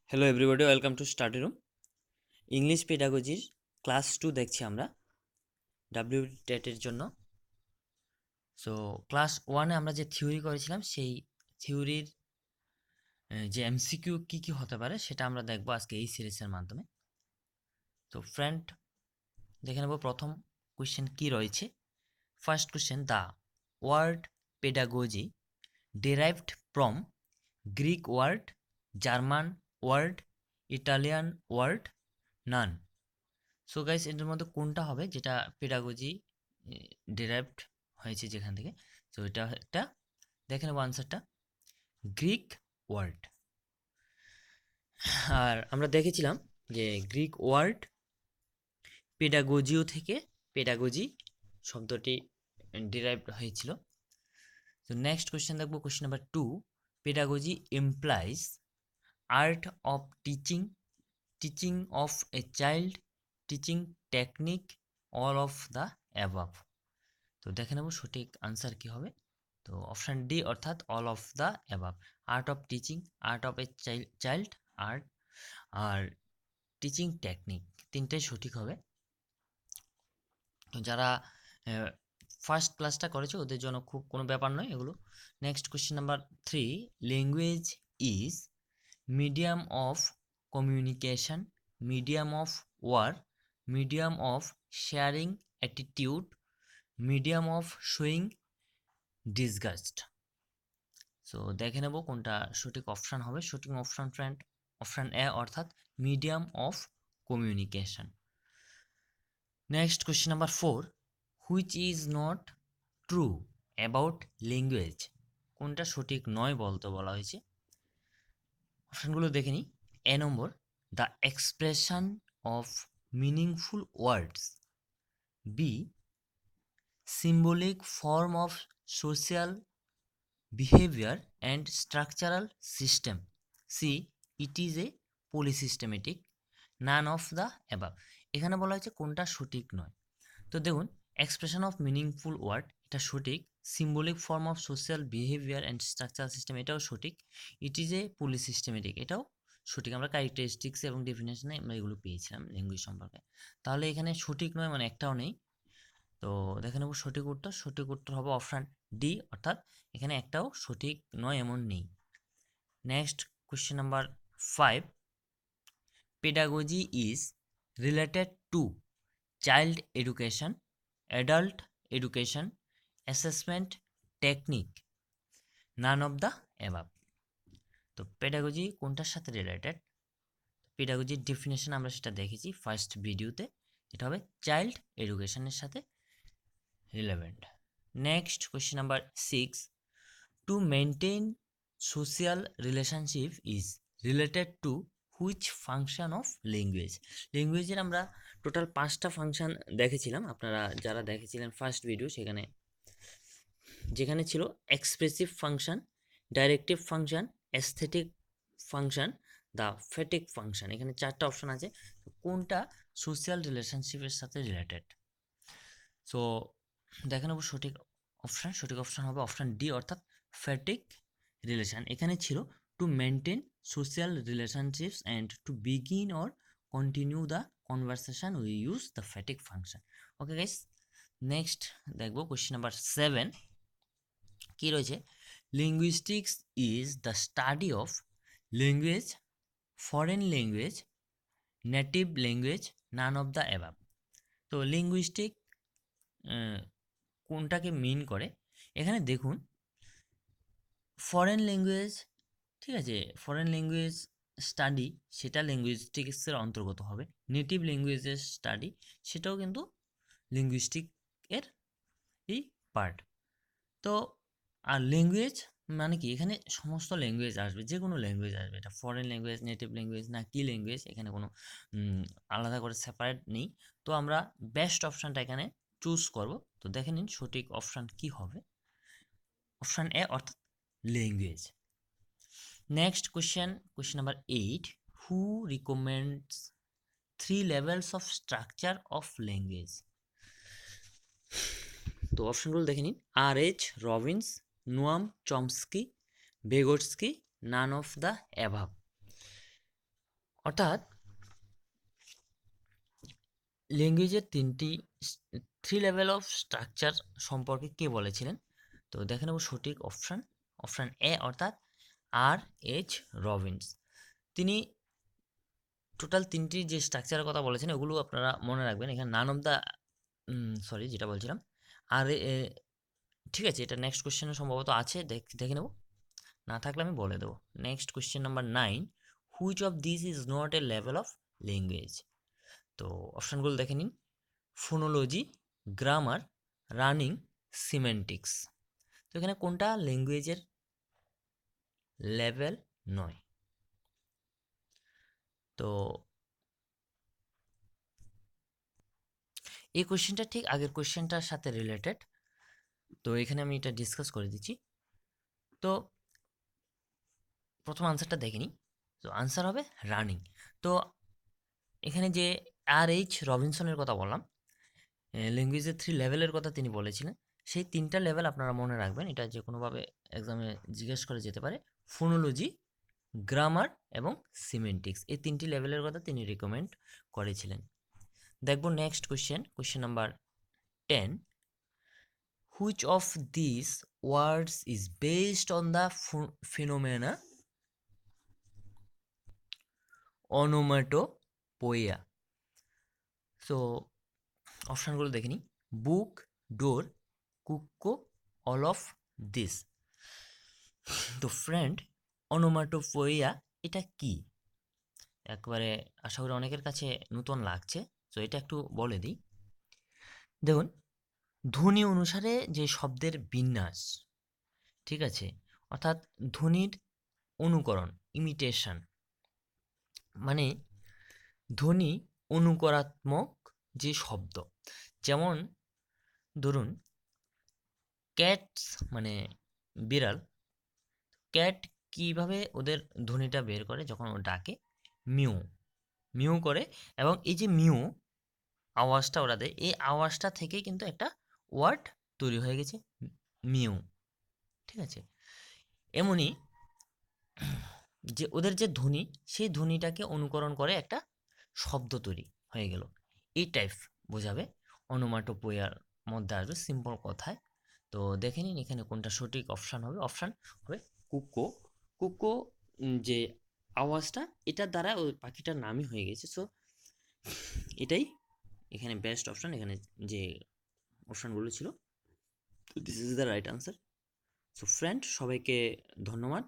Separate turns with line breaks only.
Hello everybody, welcome to study room. English পেডাগজির class 2 দেখছি আমরা ডাব্লিউ টেটের জন্য। সো ক্লাস 1-এ আমরা যে থিওরি করেছিলাম সেই থিওরির যে এমসিকিউ কী কী হতে পারে সেটা আমরা দেখবো আজকে এই সিরিজের মাধ্যমে। তো ফ্রেন্ড, দেখে নেব প্রথম কোয়েশ্চেন কী রয়েছে। First question, the word pedagogy derived from Greek word, German word, Italian word, none. So guys, এটার মধ্যে কোনটা হবে যেটা পেডাগজি ডিরাইভড হয়েছে যেখান থেকে? সো এটা একটা দেখে নেবো আনসারটা, গ্রিক ওয়ার্ড। আর আমরা দেখেছিলাম যে গ্রিক ওয়ার্ড পেডাগজিও থেকে পেডাগজি শব্দটি ডিরাইভড হয়েছিল। তো নেক্সট কোয়েশ্চেন দেখবো, question number 2, pedagogy implies art of teaching, teaching of a child, teaching technique, all of the above. তো দেখে নেব সঠিক আনসার কি হবে। তো অপশান ডি অর্থাৎ all of the above. Art of teaching, art of a child, art আর teaching technique, তিনটাই সঠিক হবে। তো যারা ফার্স্ট ক্লাসটা করেছে ওদের জন্য খুব কোনো ব্যাপার নয় এগুলো। Next question number 3, language is medium of communication, medium of war, medium of sharing attitude, medium of showing disgust. So দেখে নেব কোনটা সঠিক অপশান হবে। সঠিক অপশান ফ্রেন্ড অপশান এ অর্থাৎ medium of communication. Next question number 4, which is not true about language, কোনটা সঠিক নয় বলতে বলা হয়েছে। অপশানগুলো দেখে নিই। A number, the expression of meaningful words, B symbolic form of social behavior and structural system, C it is a polysystematic, none of the above। এখানে বলা হয়েছে কোনটা সঠিক নয়। তো দেখুন, এক্সপ্রেশন অফ মিনিংফুল ওয়ার্ড এটা সঠিক, symbolic form of social behaviour and structural system এটাও সঠিক, ইট ইজ এ পলিসিস্টেমেটিক এটাও সঠিক। আমরা ক্যারেক্টারিস্টিক্স এবং ডেফিনেশনে আমরা এগুলো পেয়েছিলাম ল্যাঙ্গুয়েজ সম্পর্কে। তাহলে এখানে সঠিক নয় মানে একটাও নেই। তো দেখে নেব সঠিক উত্তর। সঠিক উত্তর হবে অপশান ডি অর্থাৎ এখানে একটাও সঠিক নয় এমন নেই। Next question number 5, pedagogy is related two child education, adult education, assessment technique, naan of the above. তো পেডাগজি কোনটার সাথে রিলেটেড? পেডাগজির ডেফিনেশন আমরা সেটা দেখেছি ফার্স্ট ভিডিওতে, এটা হবে চাইল্ড এডুকেশনের সাথে relevant. Next question number 6, to maintain social relationship is related to which function of language. ল্যাঙ্গুয়েজের আমরা টোটাল 5টা ফাংশন দেখেছিলাম, আপনারা যারা দেখেছিলেন ফার্স্ট ভিডিও সেখানে, যেখানে ছিল expressive function, directive function, aesthetic function, the ফেটিক function. এখানে 4টা অপশন আছে, কোনটা সোশ্যাল রিলেশনশিপের সাথে রিলেটেড। সো দেখে নেব সঠিক অপশান। সঠিক অপশান হবে অপশান ডি অর্থাৎ ফ্যাটিক রিলেশন। এখানে ছিল two maintain social relationships and to begin or continue the conversation we use the fatigue function. Okay guys, next দেখবো কোয়েশ্চেন নাম্বার 7, কি রয়েছে? Linguistics is the study of language, foreign language, native language, naan of the above. তো linguistic কোনটাকে মিন করে? এখানে দেখুন, foreign language, ঠিক আছে, ফরেন ল্যাঙ্গুয়েজ স্টাডি সেটা লিঙ্গুইস্টিক্সের অন্তর্গত হবে। নেটিভ ল্যাঙ্গুয়েজের স্টাডি সেটাও কিন্তু লিঙ্গুইস্টিকের এই পার্ট। তো আর ল্যাঙ্গুয়েজ মানে কি, এখানে সমস্ত ল্যাঙ্গুয়েজ আসবে, যে কোনো ল্যাঙ্গুয়েজ আসবে, এটা ফরেন ল্যাঙ্গুয়েজ, নেটিভ ল্যাঙ্গুয়েজ না কি ল্যাঙ্গুয়েজ, এখানে কোনো আলাদা করে সেপারেট নেই। তো আমরা বেস্ট অপশানটা এখানে চুজ করব। তো দেখে নিন সঠিক অপশান কি হবে, অপশান এ অর্থাৎ language. Next question, question number 8, who recommends 3 levels of structure of language. তো অপশনগুলো দেখে নিন, R H Robins, Noam Chomsky, Vygotsky, none of the above. অর্থাৎ ল্যাঙ্গুয়েজের থ্রি লেভেল অফ স্ট্রাকচার সম্পর্কে কে বলেছিলেন? তো দেখে নেব সঠিক অপশান, অপশান এ অর্থাৎ R.H. রবিন্স। তিনি টোটাল তিনটি যে স্ট্রাকচারের কথা বলেছেন ওগুলো আপনারা মনে রাখবেন। এখানে নান অফ দ্য সরি যেটা বলছিলাম আর ঠিক আছে, এটা নেক্সট কোয়েশ্চেনে সম্ভবত আছে, দেখে নেব, না থাকলে আমি বলে দেবো। Next question number 9, which of this is not a level of language? তো অপশানগুলো দেখে নিন, ফোনোলজি, গ্রামার, রানিং, সিমেন্টিক্স। তো এখানে কোনটা ল্যাঙ্গুয়েজের লেভেল নয়? তো এই কোয়েশ্চেনটা ঠিক আগের কোয়েশ্চেনটার সাথে রিলেটেড, তো এখানে আমি এটা ডিসকাস করে দিচ্ছি। তো প্রথম আনসারটা দেখে নিই। তো আনসার হবে রানিং। তো এখানে যে R.H. রবিনসনের কথা বললাম, ল্যাঙ্গুয়েজের থ্রি লেভেলের কথা তিনি বলেছিলেন, সেই তিনটা লেভেল আপনারা মনে রাখবেন, এটা যে কোনোভাবে এক্সামে জিজ্ঞেস করে যেতে পারে। ফোনোলজি, গ্রামার এবং সিমেন্টিক্স, এই তিনটি লেভেলের কথা তিনি রিকমেন্ড করেছিলেন। দেখবো next question, question number 10, which of this words is based on the phenomena onomatopoeia? So অপশানগুলো দেখে নিই, book, door, cuckoo, all of this. তো ফ্রেন্ড, অনোমাটোপোইয়া এটা কি? একবারে আশা করি অনেকের কাছে নতুন লাগছে, তো এটা একটু বলে দিই। দেখুন, ধ্বনি অনুসারে যে শব্দের বিন্যাস, ঠিক আছে, অর্থাৎ ধ্বনির অনুকরণ, ইমিটেশন, মানে ধ্বনি অনুকরাত্মক যে শব্দ, যেমন ধরুন ক্যাটস মানে বিড়াল, ক্যাট কিভাবে ওদের ধ্বনিটা বের করে যখন ও ডাকে, মিউ মিউ করে, এবং এই যে মিউ আওয়াজটা ওরা দেয়, এই আওয়াজটা থেকে কিন্তু একটা ওয়ার্ড তৈরি হয়ে গেছে, মিউ, ঠিক আছে। এমনই যে ওদের যে ধ্বনি, সেই ধ্বনিটাকে অনুকরণ করে একটা শব্দ তৈরি হয়ে গেল, এই টাইপ বোঝাবে, অনোমাটোপোইয়ার মধ্যে আসবে সিম্পল কথায়। তো দেখে নিন এখানে কোনটা সঠিক অপশান হবে। অপশান হবে কুকো। কুকো যে আওয়াজটা, এটার দ্বারা ওই পাখিটার নামই হয়ে গেছে। সো এটাই এখানে বেস্ট অপশান, এখানে যে অপশানগুলো ছিল, this is the right answer. So friend, সবাইকে ধন্যবাদ।